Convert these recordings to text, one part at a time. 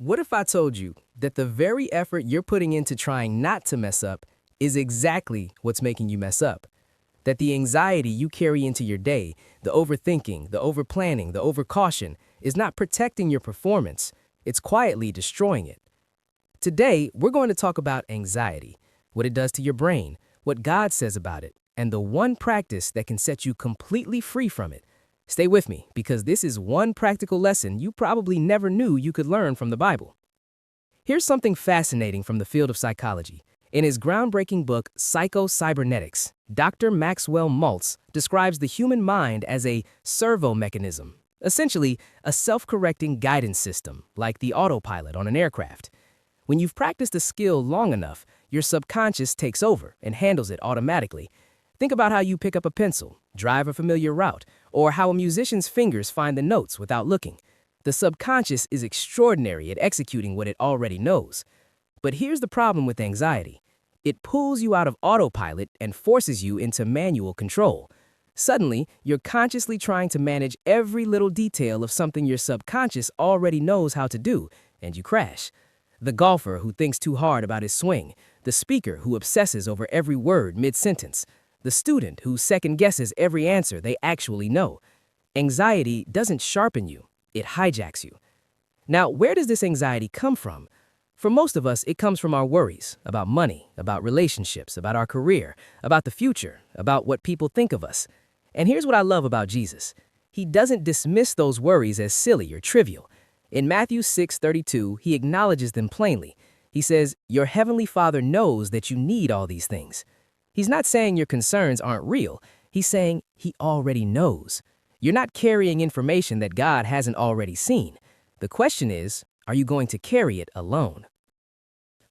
What if I told you that the very effort you're putting into trying not to mess up is exactly what's making you mess up? That the anxiety you carry into your day, the overthinking, the overplanning, the overcaution, is not protecting your performance, it's quietly destroying it. Today, we're going to talk about anxiety, what it does to your brain, what God says about it, and the one practice that can set you completely free from it. Stay with me, because this is one practical lesson you probably never knew you could learn from the Bible. Here's something fascinating from the field of psychology. In his groundbreaking book, Psycho-Cybernetics, Dr. Maxwell Maltz describes the human mind as a servo mechanism, essentially a self-correcting guidance system, like the autopilot on an aircraft. When you've practiced a skill long enough, your subconscious takes over and handles it automatically. Think about how you pick up a pencil, drive a familiar route, or how a musician's fingers find the notes without looking. The subconscious is extraordinary at executing what it already knows. But here's the problem with anxiety. It pulls you out of autopilot and forces you into manual control. Suddenly, you're consciously trying to manage every little detail of something your subconscious already knows how to do, and you crash. The golfer who thinks too hard about his swing, the speaker who obsesses over every word mid-sentence, the student who second-guesses every answer they actually know. Anxiety doesn't sharpen you, it hijacks you. Now, where does this anxiety come from? For most of us, it comes from our worries about money, about relationships, about our career, about the future, about what people think of us. And here's what I love about Jesus. He doesn't dismiss those worries as silly or trivial. In Matthew 6:32, he acknowledges them plainly. He says, "Your heavenly Father knows that you need all these things." He's not saying your concerns aren't real. He's saying he already knows. You're not carrying information that God hasn't already seen. The question is, are you going to carry it alone?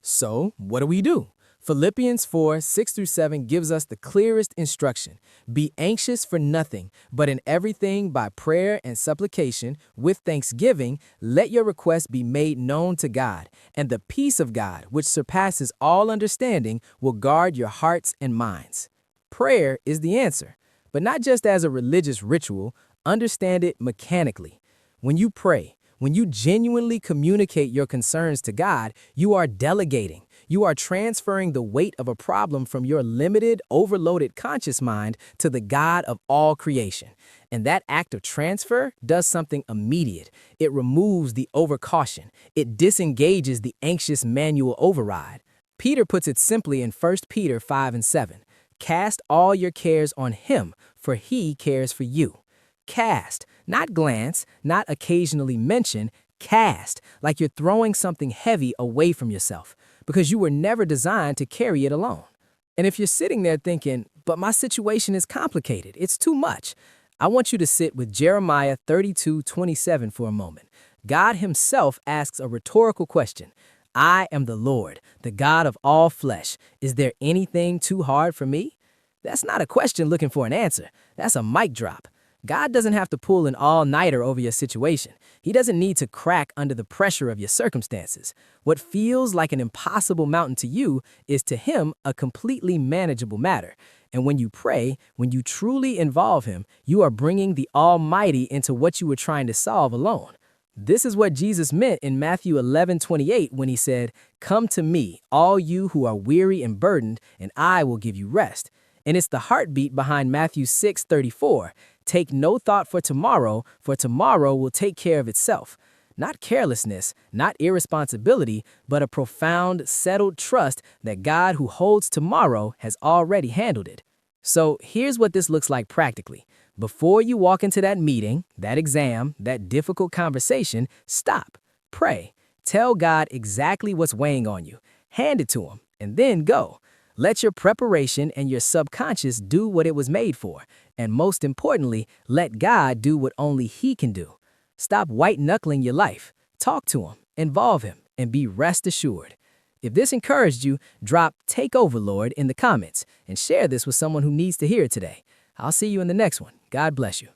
So, what do? Philippians 4:6-7 gives us the clearest instruction. Be anxious for nothing, but in everything by prayer and supplication, with thanksgiving, let your requests be made known to God, and the peace of God, which surpasses all understanding, will guard your hearts and minds. Prayer is the answer, but not just as a religious ritual. Understand it mechanically. When you pray, when you genuinely communicate your concerns to God, you are delegating. You are transferring the weight of a problem from your limited, overloaded conscious mind to the God of all creation. And that act of transfer does something immediate. It removes the overcaution. It disengages the anxious manual override. Peter puts it simply in 1 Peter 5:7. Cast all your cares on him, for he cares for you. Cast, not glance, not occasionally mention, cast, like you're throwing something heavy away from yourself, because you were never designed to carry it alone. And if you're sitting there thinking, but my situation is complicated, it's too much, I want you to sit with Jeremiah 32:27 for a moment. God himself asks a rhetorical question. I am the Lord, the God of all flesh. Is there anything too hard for me? That's not a question looking for an answer. That's a mic drop. God doesn't have to pull an all-nighter over your situation. He doesn't need to crack under the pressure of your circumstances. What feels like an impossible mountain to you is to him a completely manageable matter. And when you pray, when you truly involve him, you are bringing the Almighty into what you were trying to solve alone. This is what Jesus meant in Matthew 11:28 when he said, "Come to me, all you who are weary and burdened, and I will give you rest." And it's the heartbeat behind Matthew 6:34. Take no thought for tomorrow will take care of itself. Not carelessness, not irresponsibility, but a profound, settled trust that God who holds tomorrow has already handled it. So here's what this looks like practically. Before you walk into that meeting, that exam, that difficult conversation, stop, pray, tell God exactly what's weighing on you, hand it to him, and then go. Let your preparation and your subconscious do what it was made for. And most importantly, let God do what only he can do. Stop white-knuckling your life. Talk to him, involve him, and be rest assured. If this encouraged you, drop "Take over, Lord" in the comments and share this with someone who needs to hear it today. I'll see you in the next one. God bless you.